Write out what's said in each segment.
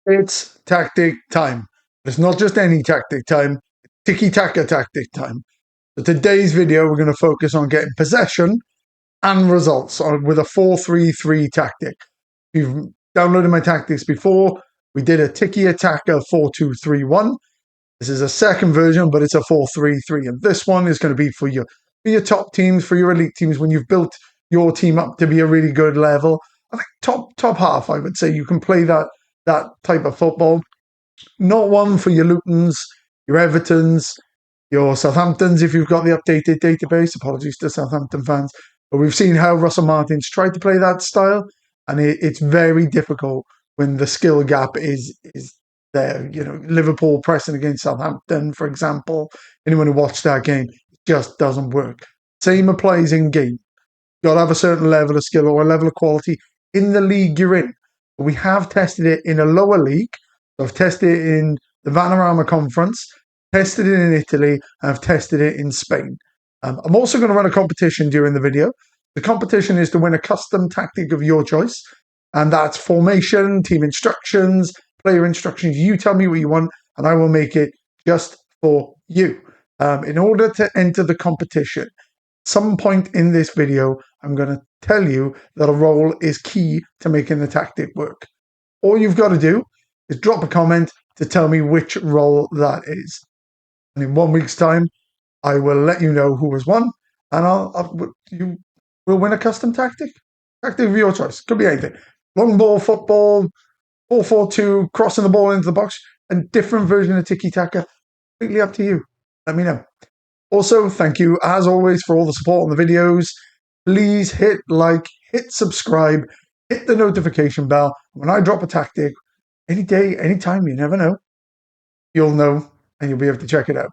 It's tactic time. It's not just any tactic time, Tiki Taka tactic time. So today's video, we're going to focus on getting possession and results with a 4-3-3 tactic. If you've downloaded my tactics before, we did a Tiki Taka 4-2-3-1. This is a second version, but it's a 4-3-3. And this one is going to be for your top teams, for your elite teams, when you've built your team up to be a really good level. I think top half, I would say, you can play that type of football. Not one for your Lutons, your Evertons, your Southamptons, if you've got the updated database. Apologies to Southampton fans. But we've seen how Russell Martin's tried to play that style, and it's very difficult when the skill gap is there. You know, Liverpool pressing against Southampton, for example. Anyone who watched that game, it just doesn't work. Same applies in game. You've got to have a certain level of skill or a level of quality in the league you're in. But we have tested it in a lower league. So I've tested it in the Vanarama Conference, tested it in Italy, and I've tested it in Spain. I'm also going to run a competition during the video. The competition is to win a custom tactic of your choice, and that's formation, team instructions, player instructions. You tell me what you want, and I will make it just for you. In order to enter the competition, some point in this video, I'm going to tell you that a role is key to making the tactic work. All you've got to do is drop a comment to tell me which role that is. And in 1 week's time, I will let you know who has won, and you will win a custom tactic. Tactic of your choice. Could be anything. Long ball, football, 4-4-2, crossing the ball into the box, and different version of Tiki Taka. Completely up to you. Let me know. Also, thank you, as always, for all the support on the videos. Please hit like, hit subscribe, hit the notification bell. When I drop a tactic, any day, any time, you never know, you'll know, and you'll be able to check it out.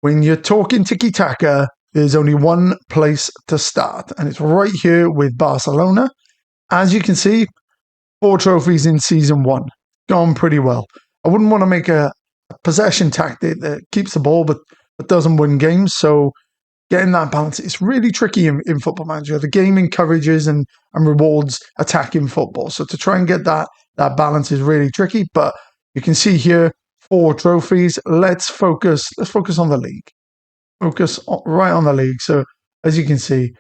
When you're talking Tiki Taka, there's only one place to start, and it's right here with Barcelona. As you can see, 4 trophies in season 1. Gone pretty well. I wouldn't want to make a possession tactic that keeps the ball but doesn't win games, so getting that balance, it's really tricky in Football Manager. The game encourages and rewards attacking football, so to try and get that balance is really tricky, but you can see here 4 trophies. Let's focus on the league. Focus right on the league. So as you can see,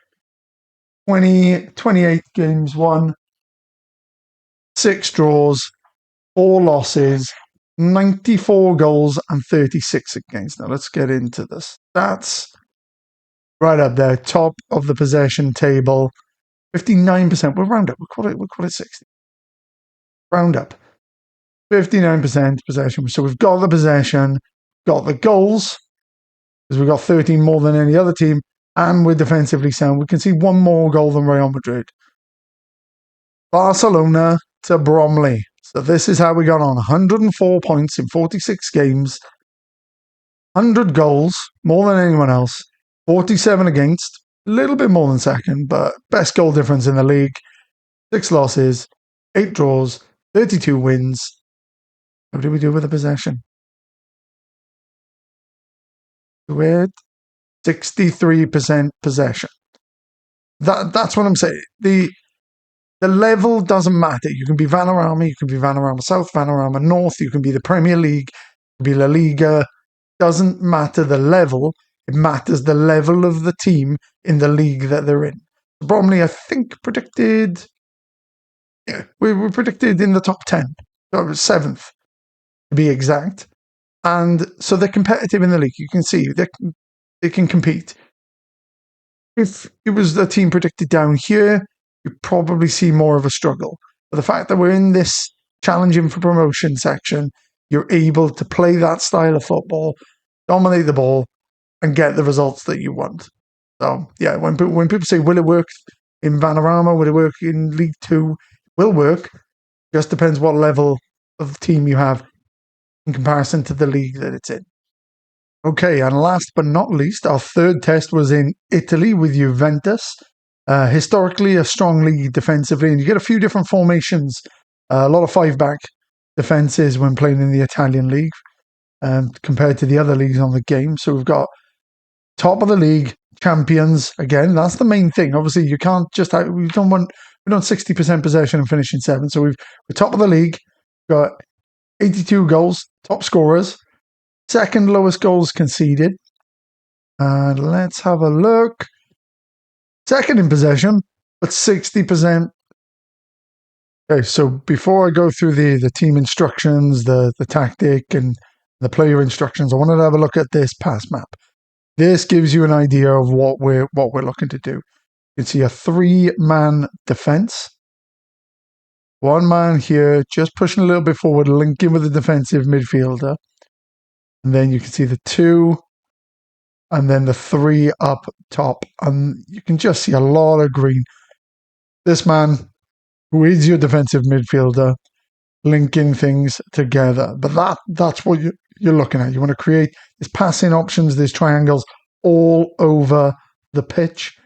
28 games won, 6 draws, 4 losses, 94 goals and 36 against. Now let's get into the stats. Right up there, top of the possession table, 59%. We'll round up. We'll call it 60. Round up. 59% possession. So we've got the possession, got the goals, because we've got 13 more than any other team, and we're defensively sound. We can see 1 more goal than Real Madrid. Barcelona to Bromley. So this is how we got on. 104 points in 46 games, 100 goals, more than anyone else, 47 against, a little bit more than second, but best goal difference in the league, 6 losses, 8 draws, 32 wins. What did we do with the possession? With 63% possession. That's what I'm saying. The level doesn't matter. You can be Vanarama, you can be Vanarama South, Vanarama North, you can be the Premier League, you can be La Liga. Doesn't matter the level. It matters the level of the team in the league that they're in. Bromley, I think, predicted... Yeah, we predicted in the top 10. 7th, to be exact. And so they're competitive in the league. You can see they can compete. If it was a team predicted down here, you'd probably see more of a struggle. But the fact that we're in this challenging for promotion section, you're able to play that style of football, dominate the ball, and get the results that you want. So, yeah, when people say, will it work in Vanarama, will it work in League 2? It will work. Just depends what level of team you have in comparison to the league that it's in. Okay, and last but not least, our third test was in Italy with Juventus. Historically, a strong league defensively, and you get a few different formations. A lot of 5-back defenses when playing in the Italian league compared to the other leagues on the game. So we've got top of the league, champions. Again, that's the main thing. Obviously, you can't just we don't 60% possession and finishing 7. So we're top of the league. Got 82 goals, top scorers, second lowest goals conceded. And let's have a look. Second in possession, but 60%. Okay, so before I go through the team instructions, the tactic, and the player instructions, I wanted to have a look at this pass map. This gives you an idea of what we're looking to do. You can see a 3-man defense. One man here, just pushing a little bit forward, linking with the defensive midfielder. And then you can see the 2, and then the 3 up top. And you can just see a lot of green. This man, who is your defensive midfielder, linking things together. But that's what you're looking at. You want to create these passing options, these triangles all over the pitch.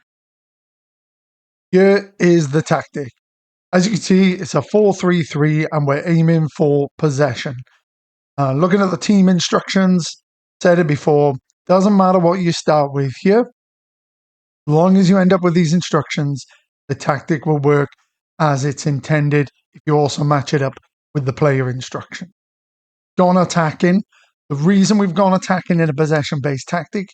Here is the tactic. As you can see, it's a 4-3-3 and we're aiming for possession. Looking at the team instructions, said it before, doesn't matter what you start with here. As long as you end up with these instructions, the tactic will work as it's intended if you also match it up with the player instruction. Gone attacking. The reason we've gone attacking in a possession-based tactic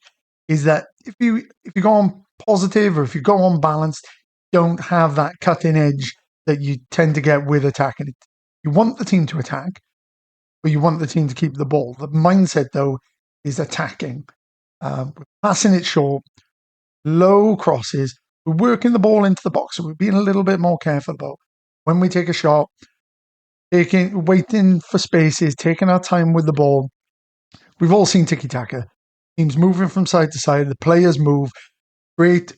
is that if you go on positive or if you go on balanced, you don't have that cutting edge that you tend to get with attacking. You want the team to attack, but you want the team to keep the ball. The mindset, though, is attacking. We're passing it short, low crosses. We're working the ball into the box, so we're being a little bit more careful about when we take a shot, waiting for spaces, taking our time with the ball. We've all seen Tiki Taka. Teams moving from side to side. The players move, create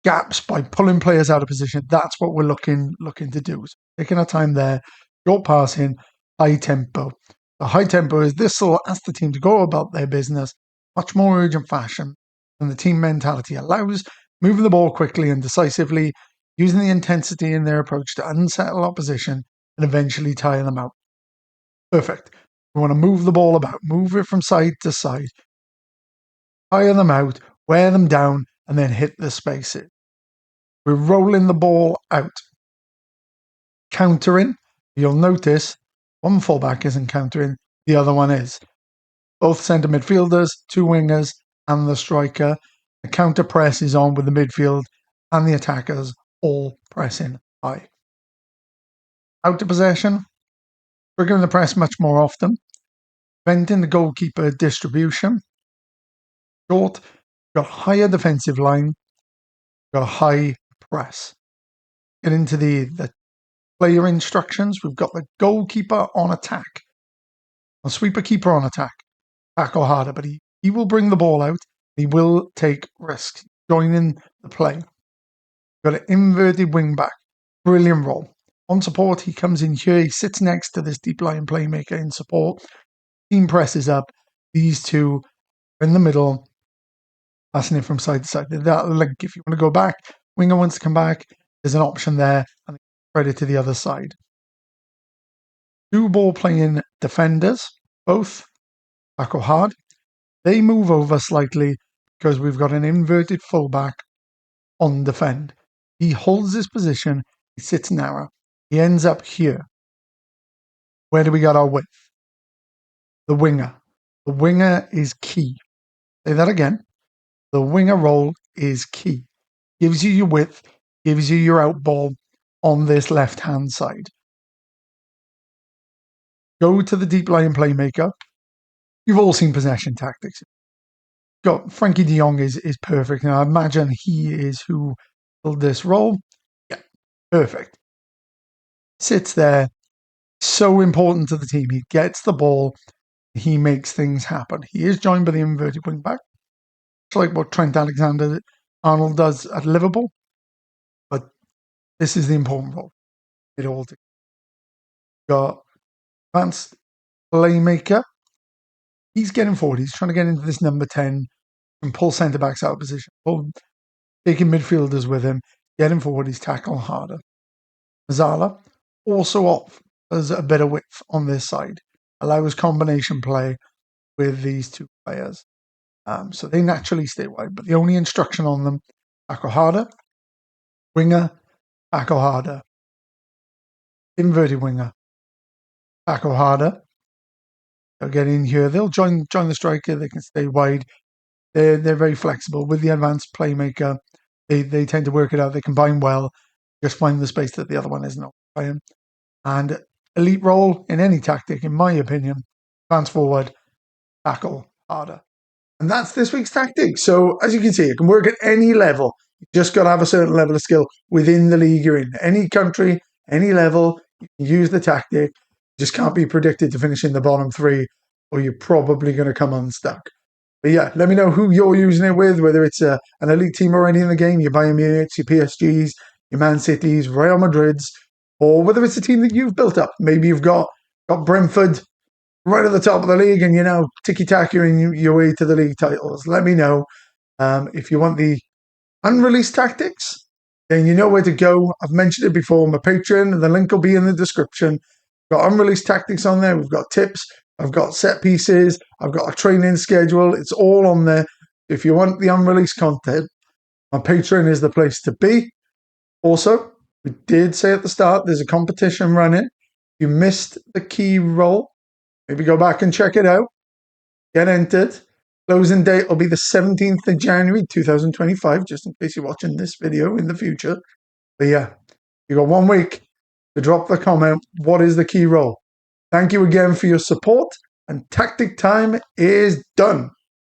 gaps by pulling players out of position. That's what we're looking to do. So taking our time there, short passing, high tempo. The high tempo is this will ask the team to go about their business much more urgent fashion than the team mentality allows, moving the ball quickly and decisively, using the intensity in their approach to unsettle opposition and eventually tire them out. Perfect. We want to move the ball about, move it from side to side, tire them out, wear them down, and then hit the spaces. We're rolling the ball out. Countering, you'll notice one fullback isn't countering, the other one is. Both centre midfielders, 2 wingers, and the striker. The counter press is on with the midfield and the attackers all pressing high. Out of possession, triggering the press much more often, preventing the goalkeeper distribution. Short, got higher defensive line, got a high press. Get into the player instructions. We've got the goalkeeper on attack, a sweeper keeper on attack, tackle harder, but he will bring the ball out. He will take risks, joining the play. Got an inverted wing back, brilliant role. On support, he comes in here, he sits next to this deep line playmaker in support. Team presses up, these two are in the middle, passing it from side to side. That link, if you want to go back, winger wants to come back, there's an option there, and spread it to the other side. 2 ball playing defenders, both tackle hard. They move over slightly because we've got an inverted fullback on defend. He holds his position, he sits narrow. He ends up here. Where do we got our width? The winger. The winger is key. Say that again. The winger role is key. Gives you your width, gives you your out ball on this left-hand side. Go to the deep line playmaker. You've all seen possession tactics. Got Frankie de Jong is perfect. Now I imagine he is who filled this role. Yeah, perfect. Sits there. So important to the team. He gets the ball. He makes things happen. He is joined by the inverted wing back. It's like what Trent Alexander-Arnold does at Liverpool. But this is the important role. It all together. Got advanced playmaker. He's getting forward. He's trying to get into this number 10 and pull centre backs out of position. Taking midfielders with him, getting forward. He's tackling harder. Mazala also offers a bit of width on this side. Allows combination play with these 2 players. So they naturally stay wide. But the only instruction on them, tackle harder, winger, tackle harder, inverted winger, tackle harder. They'll get in here. They'll join the striker. They can stay wide. They're very flexible with the advanced playmaker. They tend to work it out. They combine well. Just find the space that the other one isn't occupying. And elite role in any tactic, in my opinion, advance forward, tackle harder. And that's this week's tactic. So as you can see, it can work at any level. You just got to have a certain level of skill within the league you're in. Any country, any level, you can use the tactic. You just can't be predicted to finish in the bottom three, or you're probably going to come unstuck. But yeah, let me know who you're using it with, whether it's an elite team already in the game, your Bayern Munich's, your PSG's, your Man City's, Real Madrid's, or whether it's a team that you've built up. Maybe you've got Brentford right at the top of the league and, Tiki Taka in your way to the league titles. Let me know. If you want the unreleased tactics, then you know where to go. I've mentioned it before, my Patreon, the link will be in the description. We've got unreleased tactics on there. We've got tips. I've got set pieces. I've got a training schedule. It's all on there. If you want the unreleased content, my Patreon is the place to be. Also, we did say at the start, there's a competition running. You missed the key roll. Maybe go back and check it out. Get entered. Closing date will be the 17th of January 2025, just in case you're watching this video in the future. But yeah, you got 1 week to drop the comment. What is the key role? Thank you again for your support, and tactic time is done.